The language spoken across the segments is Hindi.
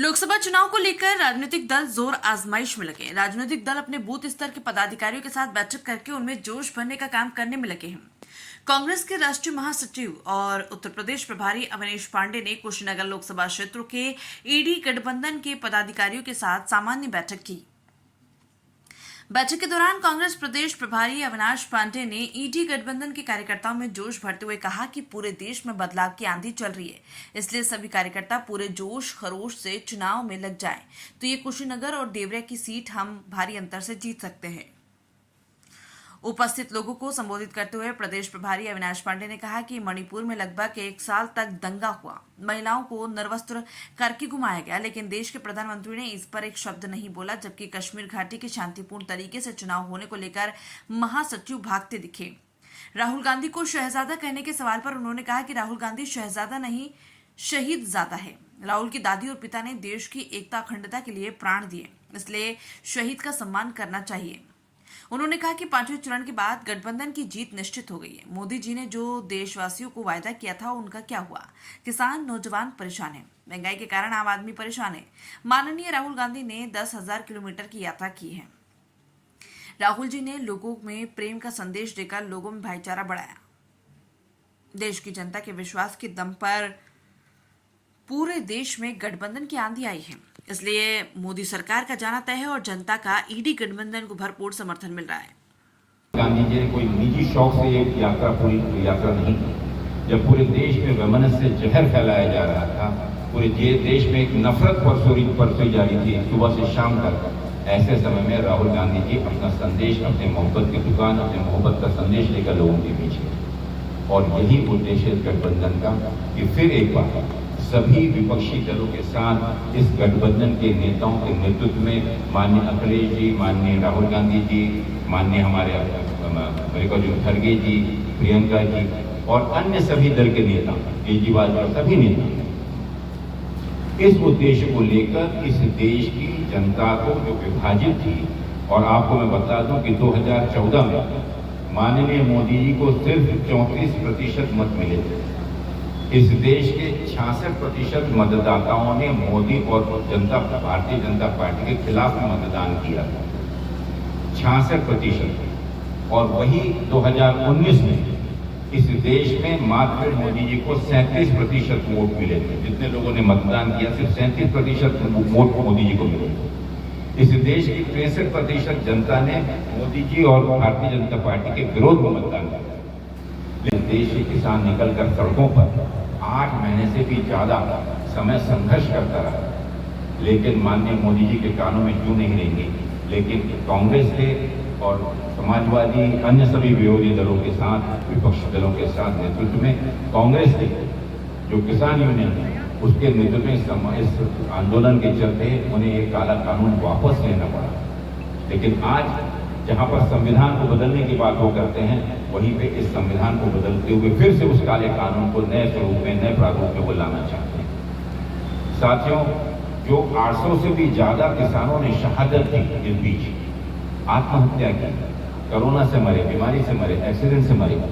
लोकसभा चुनाव को लेकर राजनीतिक दल जोर आजमाइश में लगे। राजनीतिक दल अपने बूथ स्तर के पदाधिकारियों के साथ बैठक करके उनमें जोश भरने का काम करने में लगे हैं। कांग्रेस के राष्ट्रीय महासचिव और उत्तर प्रदेश प्रभारी अविनाश पांडे ने कुशीनगर लोकसभा क्षेत्र के ईडी गठबंधन के पदाधिकारियों के साथ सामान्य बैठक की। बैठक के दौरान कांग्रेस प्रदेश प्रभारी अविनाश पांडे ने ईडी गठबंधन के कार्यकर्ताओं में जोश भरते हुए कहा कि पूरे देश में बदलाव की आंधी चल रही है, इसलिए सभी कार्यकर्ता पूरे जोश खरोश से चुनाव में लग जाएं, तो ये कुशीनगर और देवरिया की सीट हम भारी अंतर से जीत सकते हैं। उपस्थित लोगों को संबोधित करते हुए प्रदेश प्रभारी अविनाश पांडे ने कहा कि मणिपुर में लगभग 1 साल तक दंगा हुआ, महिलाओं को निर्वस्त्र करके घुमाया गया, लेकिन देश के प्रधानमंत्री ने इस पर एक शब्द नहीं बोला। जबकि कश्मीर घाटी के शांतिपूर्ण तरीके से चुनाव होने को लेकर महासचिव भागते दिखे। राहुल गांधी को शहजादा कहने के सवाल पर उन्होंने कहा कि राहुल गांधी शहजादा नहीं, शहीद ज़्यादा है। राहुल की दादी और पिता ने देश की एकता अखंडता के लिए प्राण दिए, इसलिए शहीद का सम्मान करना चाहिए। उन्होंने कहा कि 5वें चरण के बाद गठबंधन की जीत निश्चित हो गई है। मोदी जी ने जो देशवासियों को वायदा किया था उनका क्या हुआ? किसान नौजवान परेशान है, महंगाई के कारण आम आदमी परेशान है। माननीय राहुल गांधी ने 10,000 किलोमीटर की यात्रा की है। राहुल जी ने लोगों में प्रेम का संदेश देकर लोगों में भाईचारा बढ़ाया। देश की जनता के विश्वास के दम पर पूरे देश में गठबंधन की आंधी आई है, इसलिए मोदी सरकार का जाना तय है और जनता का ईडी गठबंधन को भरपूर समर्थन मिल रहा है। गांधी जी ने कोई निजी शौक से ये यात्रा पूरी यात्रा नहीं की। जब पूरे देश में वैमनस्य से जहर फैलाया जा रहा था, पूरे देश में एक नफरत परसोई जा रही थी सुबह से शाम तक, ऐसे समय में राहुल गांधी जी अपना संदेश, अपने मोहब्बत की दुकान, अपने मोहब्बत का संदेश लेकर लोगों के बीच गए। और यही उद्देश्य इस गठबंधन का कि फिर एक बार सभी विपक्षी दलों के साथ इस गठबंधन के नेताओं के नेतृत्व में माननीय अखिलेश जी, माननीय राहुल गांधी जी, माननीय हमारे मल्लिकार्जुन खड़गे जी, प्रियंका जी और अन्य सभी दल के नेता, केजरीवाल और सभी नेता इस उद्देश्य को लेकर इस देश की जनता को जो विभाजित थी। और आपको मैं बता दूं कि 2014 में माननीय मोदी जी को सिर्फ 34% मत मिले थे। इस देश के 66% मतदाताओं ने मोदी और भारतीय जनता पार्टी के खिलाफ मतदान किया था, 66%। और वही 2019 में इस देश में मात्र मोदी जी को 37% वोट मिले थे। जितने लोगों ने मतदान किया, सिर्फ 37% वोट मोदी जी को मिले। इस देश की 63% जनता ने मोदी जी और भारतीय जनता पार्टी के विरोध में मतदान किया। देश के किसान निकलकर सड़कों पर 8 महीने से भी ज्यादा समय संघर्ष करता रहा, लेकिन माननीय मोदी जी के कानों में क्यों नहीं रहेंगे। लेकिन कांग्रेस के और समाजवादी अन्य सभी विरोधी दलों के साथ, विपक्षी दलों के साथ नेतृत्व में कांग्रेस के जो किसान यूनियन है उसके नेतृत्व में इस आंदोलन के चलते उन्हें एक काला कानून वापस लेना पड़ा। लेकिन आज जहां पर संविधान को बदलने की बात वो करते हैं, वहीं पे इस संविधान को बदलते हुए फिर से उस काले कानून को नए स्वरूप में, नए प्रारूप में वो लाना चाहते हैं। साथियों, जो 800 से भी ज्यादा किसानों ने शहादत दी, इस बीच आत्महत्या की, कोरोना से मरे, बीमारी से मरे, एक्सीडेंट से मरे,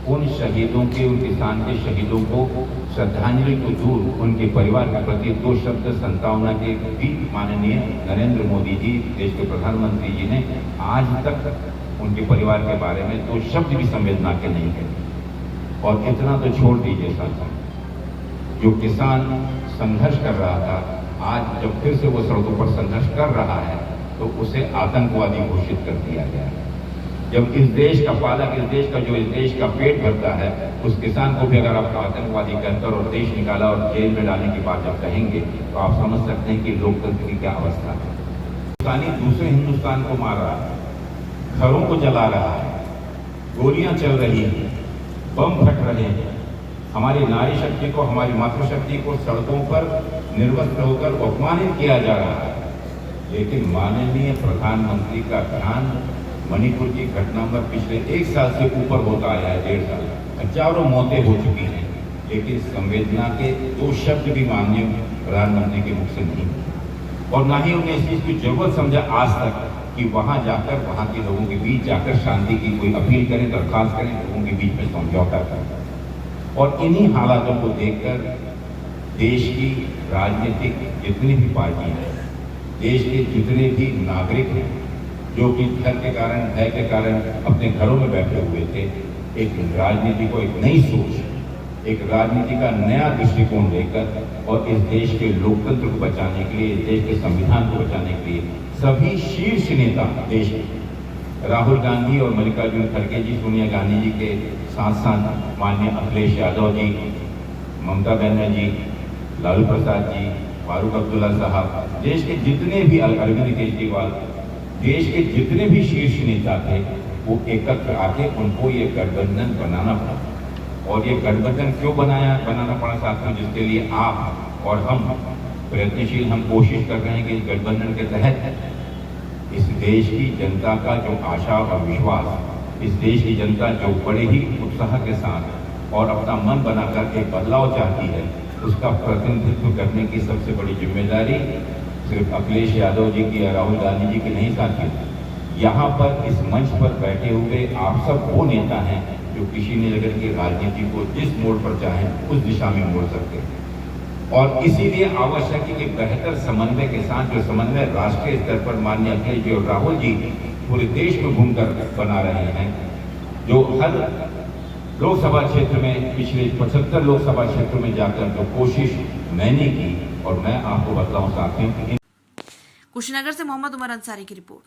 उन शहीदों के, उन किसान के शहीदों को श्रद्धांजलि को दूर उनके परिवार के प्रति 2 शब्द संतावना के भी माननीय नरेंद्र मोदी जी, देश के प्रधानमंत्री जी ने आज तक उनके परिवार के बारे में 2 शब्द भी संवेदना के नहीं कहे। और इतना तो छोड़ दीजिए साथियों, जो किसान संघर्ष कर रहा था, आज जब फिर से वो सड़कों पर संघर्ष कर रहा है तो उसे आतंकवादी घोषित कर दिया गया है। जब इस देश का पालक, इस देश का जो इस देश का पेट भरता है, उस किसान को भी अगर आप आतंकवादी कहकर और देश निकाला और जेल में डालने की बात जब कहेंगे तो आप समझ सकते हैं कि लोकतंत्र की क्या अवस्था है। हिंदुस्तानी दूसरे हिंदुस्तान को मार रहा है, घरों को जला रहा है, गोलियां चल रही हैं, बम फट रहे हैं, हमारी नारी शक्ति को, हमारी मातृशक्ति को सड़कों पर निर्वस्त्र होकर अपमानित किया जा रहा है। लेकिन माननीय प्रधानमंत्री का ध्यान मणिपुर की घटना पर पिछले 1 साल से ऊपर होता आया है, 1.5 साल, हजारों मौतें हो चुकी हैं, लेकिन संवेदना के 2 शब्द भी माननीय प्रधानमंत्री के मुख से नहीं, और ना ही उन्हें इस चीज की जरूरत समझा आज तक कि वहां जाकर, वहां के लोगों के बीच जाकर शांति की कोई अपील करें, दरखास्त करें, लोगों के बीच में समझौता करें। और इन्हीं हालातों को देखकर देश की राजनीतिक जितनी भी पार्टी है, देश के जितने भी नागरिक हैं जो कि डर के कारण, भय के कारण अपने घरों में बैठे हुए थे, एक राजनीति को, एक नई सोच, एक राजनीति का नया दृष्टिकोण लेकर और इस देश के लोकतंत्र को बचाने के लिए, इस देश के संविधान को बचाने के लिए सभी शीर्ष नेता देश के, राहुल गांधी और मल्लिकार्जुन खड़गे जी, सोनिया गांधी जी के साथ साथ माननीय अखिलेश यादव जी, ममता बनर्जी, लालू प्रसाद जी, फारूक अब्दुल्ला साहब, देश के जितने भी, अरविंद केजरीवाल, देश के जितने भी शीर्ष नेता थे, वो एकत्र आके उनको ये गठबंधन बनाना पड़ा। और ये गठबंधन क्यों बनाना पड़ा साथियों, जिसके लिए आप और हम प्रयत्नशील, हम कोशिश कर रहे हैं कि इस गठबंधन के तहत इस देश की जनता का जो आशा और विश्वास, इस देश की जनता जो बड़े ही उत्साह के साथ और अपना मन बनाकर एक बदलाव चाहती है, उसका प्रतिनिधित्व करने की सबसे बड़ी जिम्मेदारी सिर्फ अखिलेश यादव जी की या राहुल गांधी जी की नहीं साथियों, यहाँ पर इस मंच पर बैठे हुए आप सब वो नेता हैं जो किसी नगर की राजनीति को जिस मोड़ पर चाहें उस दिशा में मोड़ सकते हैं। और इसीलिए आवश्यक है कि बेहतर समन्वय के साथ, जो समन्वय राष्ट्रीय स्तर पर माननीय अखिलेश जी और राहुल जी पूरे देश में घूमकर बना रहे हैं, जो हर लोकसभा क्षेत्र में, पिछले 75 लोकसभा क्षेत्र में जाकर जो कोशिश मैंने की, और मैं आपको बताऊं साथियों, कुशीनगर से मोहम्मद उमर अंसारी की रिपोर्ट।